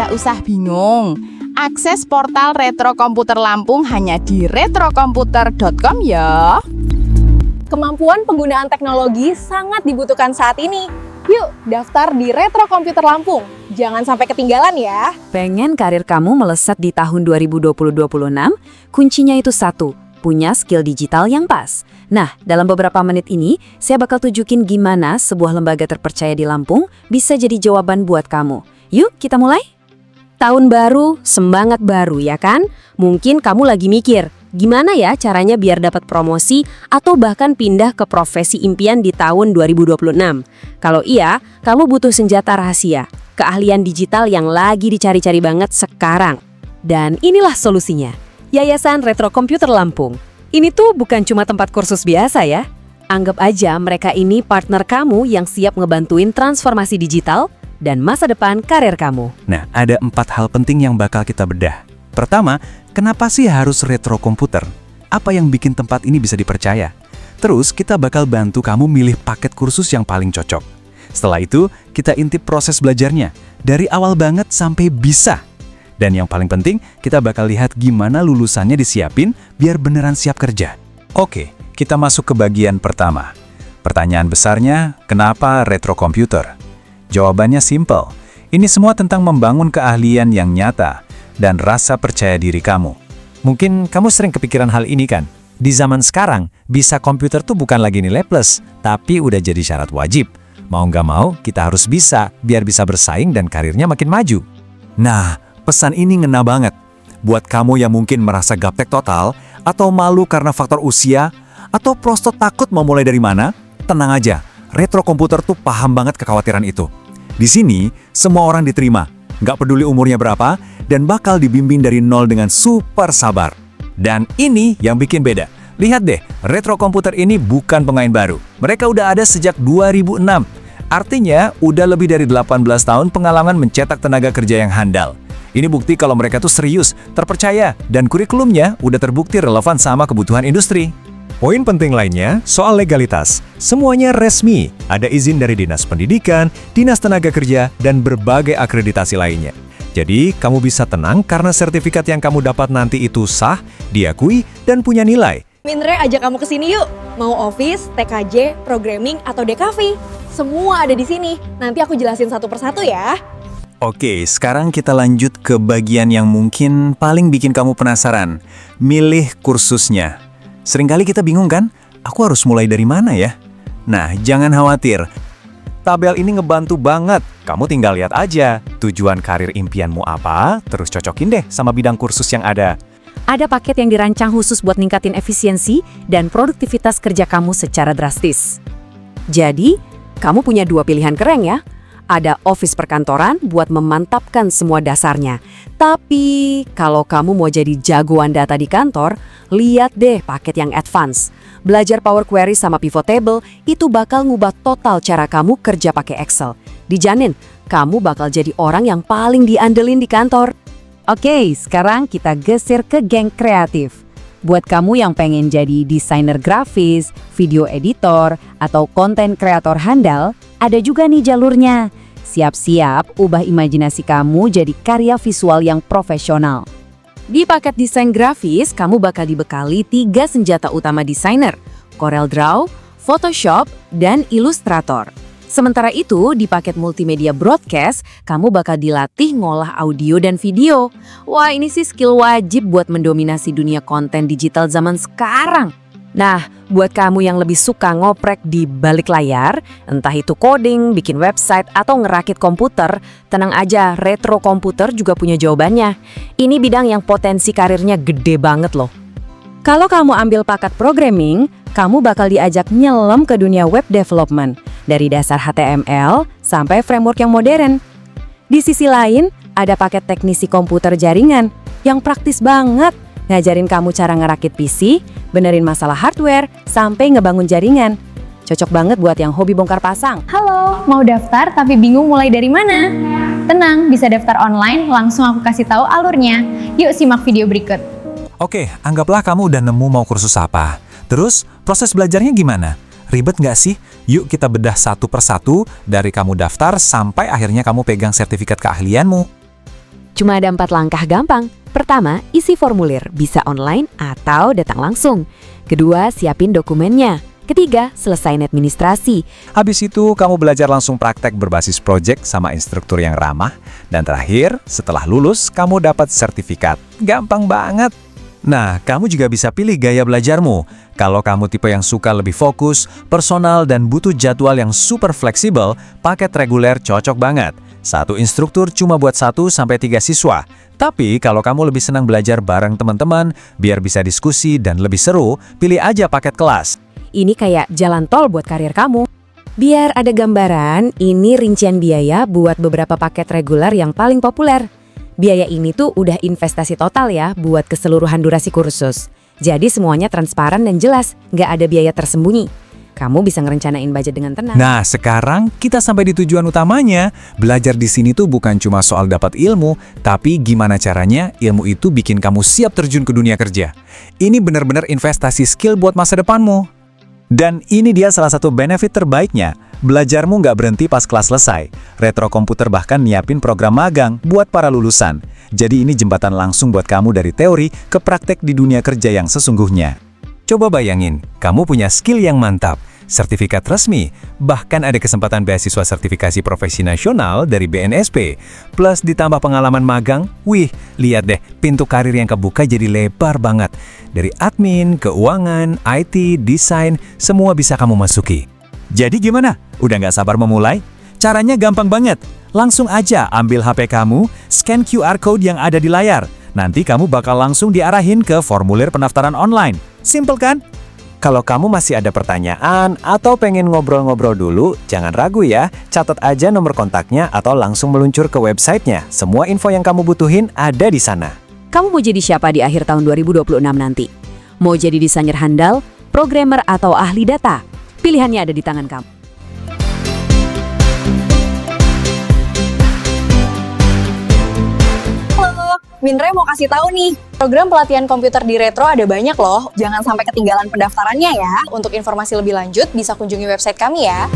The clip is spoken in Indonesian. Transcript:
Nggak usah bingung. Akses portal Retro Komputer Lampung hanya di retrokomputer.com ya. Kemampuan penggunaan teknologi sangat dibutuhkan saat ini. Yuk, daftar di Retro Komputer Lampung. Jangan sampai ketinggalan ya. Pengen karir kamu melesat di tahun 2020-2026? Kuncinya itu satu, punya skill digital yang pas. Nah, dalam beberapa menit ini, saya bakal tunjukin gimana sebuah lembaga terpercaya di Lampung bisa jadi jawaban buat kamu. Yuk, kita mulai? Tahun baru, semangat baru ya kan? Mungkin kamu lagi mikir, gimana ya caranya biar dapat promosi atau bahkan pindah ke profesi impian di tahun 2026? Kalau iya, kamu butuh senjata rahasia, keahlian digital yang lagi dicari-cari banget sekarang. Dan inilah solusinya, Yayasan Retro Komputer Lampung. Ini tuh bukan cuma tempat kursus biasa ya. Anggap aja mereka ini partner kamu yang siap ngebantuin transformasi digital dan masa depan karir kamu. Nah, ada 4 hal penting yang bakal kita bedah. Pertama, kenapa sih harus retro komputer? Apa yang bikin tempat ini bisa dipercaya? Terus, kita bakal bantu kamu milih paket kursus yang paling cocok. Setelah itu, kita intip proses belajarnya, dari awal banget sampai bisa. Dan yang paling penting, kita bakal lihat gimana lulusannya disiapin biar beneran siap kerja. Oke, kita masuk ke bagian pertama. Pertanyaan besarnya, kenapa retro komputer? Jawabannya simple. Ini semua tentang membangun keahlian yang nyata dan rasa percaya diri kamu. Mungkin kamu sering kepikiran hal ini kan? Di zaman sekarang, bisa komputer tuh bukan lagi nilai plus, tapi udah jadi syarat wajib. Mau nggak mau, kita harus bisa, biar bisa bersaing dan karirnya makin maju. Nah, pesan ini ngena banget. Buat kamu yang mungkin merasa gaptek total, atau malu karena faktor usia, atau prosto takut mau mulai dari mana, tenang aja. Retro komputer tuh paham banget kekhawatiran itu. Di sini, semua orang diterima, nggak peduli umurnya berapa, dan bakal dibimbing dari nol dengan super sabar. Dan ini yang bikin beda. Lihat deh, retro komputer ini bukan pemain baru. Mereka udah ada sejak 2006. Artinya, udah lebih dari 18 tahun pengalaman mencetak tenaga kerja yang handal. Ini bukti kalau mereka tuh serius, terpercaya, dan kurikulumnya udah terbukti relevan sama kebutuhan industri. Poin penting lainnya soal legalitas. Semuanya resmi, ada izin dari Dinas Pendidikan, Dinas Tenaga Kerja, dan berbagai akreditasi lainnya. Jadi, kamu bisa tenang karena sertifikat yang kamu dapat nanti itu sah, diakui, dan punya nilai. Mindre ajak kamu ke sini yuk. Mau office, TKJ, programming, atau DKV. Semua ada di sini. Nanti aku jelasin satu persatu ya. Oke, sekarang kita lanjut ke bagian yang mungkin paling bikin kamu penasaran. Milih kursusnya. Seringkali kita bingung kan? Aku harus mulai dari mana ya? Nah, jangan khawatir. Tabel ini ngebantu banget. Kamu tinggal lihat aja tujuan karir impianmu apa, terus cocokin deh sama bidang kursus yang ada. Ada paket yang dirancang khusus buat ningkatin efisiensi dan produktivitas kerja kamu secara drastis. Jadi, kamu punya 2 pilihan keren ya. Ada office perkantoran buat memantapkan semua dasarnya. Tapi, kalau kamu mau jadi jagoan data di kantor, lihat deh paket yang advance. Belajar Power Query sama Pivot Table itu bakal ngubah total cara kamu kerja pakai Excel. Dijamin, kamu bakal jadi orang yang paling diandelin di kantor. Oke, sekarang kita geser ke geng kreatif. Buat kamu yang pengen jadi desainer grafis, video editor, atau konten kreator handal, ada juga nih jalurnya. Siap-siap ubah imajinasi kamu jadi karya visual yang profesional. Di paket desain grafis, kamu bakal dibekali 3 senjata utama desainer, CorelDRAW, Photoshop, dan Illustrator. Sementara itu, di paket multimedia broadcast, kamu bakal dilatih ngolah audio dan video. Wah, ini sih skill wajib buat mendominasi dunia konten digital zaman sekarang. Nah, buat kamu yang lebih suka ngoprek di balik layar, entah itu coding, bikin website, atau ngerakit komputer, tenang aja, Retro Komputer juga punya jawabannya. Ini bidang yang potensi karirnya gede banget loh. Kalau kamu ambil paket programming, kamu bakal diajak nyelam ke dunia web development, dari dasar HTML sampai framework yang modern. Di sisi lain, ada paket teknisi komputer jaringan yang praktis banget, ngajarin kamu cara ngerakit PC, benerin masalah hardware, sampai ngebangun jaringan. Cocok banget buat yang hobi bongkar pasang. Halo, mau daftar tapi bingung mulai dari mana? Tenang, bisa daftar online, langsung aku kasih tahu alurnya. Yuk simak video berikut. Oke, anggaplah kamu udah nemu mau kursus apa. Terus, proses belajarnya gimana? Ribet nggak sih? Yuk kita bedah satu persatu dari kamu daftar sampai akhirnya kamu pegang sertifikat keahlianmu. Cuma ada 4 langkah gampang. Pertama, isi formulir, bisa online atau datang langsung. Kedua, siapin dokumennya. Ketiga, selesain administrasi. Habis itu, kamu belajar langsung praktek berbasis project sama instruktur yang ramah. Dan terakhir, setelah lulus, kamu dapat sertifikat. Gampang banget. Nah, kamu juga bisa pilih gaya belajarmu. Kalau kamu tipe yang suka lebih fokus, personal, dan butuh jadwal yang super fleksibel, paket reguler cocok banget. Satu instruktur cuma buat 1-3 siswa. Tapi kalau kamu lebih senang belajar bareng teman-teman, biar bisa diskusi dan lebih seru, pilih aja paket kelas. Ini kayak jalan tol buat karir kamu. Biar ada gambaran, ini rincian biaya buat beberapa paket reguler yang paling populer. Biaya ini tuh udah investasi total ya buat keseluruhan durasi kursus. Jadi semuanya transparan dan jelas, nggak ada biaya tersembunyi. Kamu bisa ngerencanain budget dengan tenang. Nah, sekarang kita sampai di tujuan utamanya. Belajar di sini tuh bukan cuma soal dapat ilmu, tapi gimana caranya ilmu itu bikin kamu siap terjun ke dunia kerja. Ini benar-benar investasi skill buat masa depanmu. Dan ini dia salah satu benefit terbaiknya. Belajarmu nggak berhenti pas kelas selesai. Retro Komputer bahkan nyiapin program magang buat para lulusan. Jadi ini jembatan langsung buat kamu dari teori ke praktek di dunia kerja yang sesungguhnya. Coba bayangin, kamu punya skill yang mantap, sertifikat resmi, bahkan ada kesempatan beasiswa sertifikasi profesi nasional dari BNSP, plus ditambah pengalaman magang. Wih, lihat deh, pintu karir yang kebuka jadi lebar banget. Dari admin, keuangan, IT, desain, semua bisa kamu masuki. Jadi gimana? Udah nggak sabar memulai? Caranya gampang banget. Langsung aja ambil HP kamu, scan QR code yang ada di layar. Nanti kamu bakal langsung diarahin ke formulir pendaftaran online. Simple kan? Kalau kamu masih ada pertanyaan atau pengen ngobrol-ngobrol dulu, jangan ragu ya. Catat aja nomor kontaknya atau langsung meluncur ke websitenya. Semua info yang kamu butuhin ada di sana. Kamu mau jadi siapa di akhir tahun 2026 nanti? Mau jadi desainer handal, programmer, atau ahli data? Pilihannya ada di tangan kamu. Halo, Mindre mau kasih tahu nih, program pelatihan komputer di Retro ada banyak loh. Jangan sampai ketinggalan pendaftarannya ya. Untuk informasi lebih lanjut bisa kunjungi website kami ya.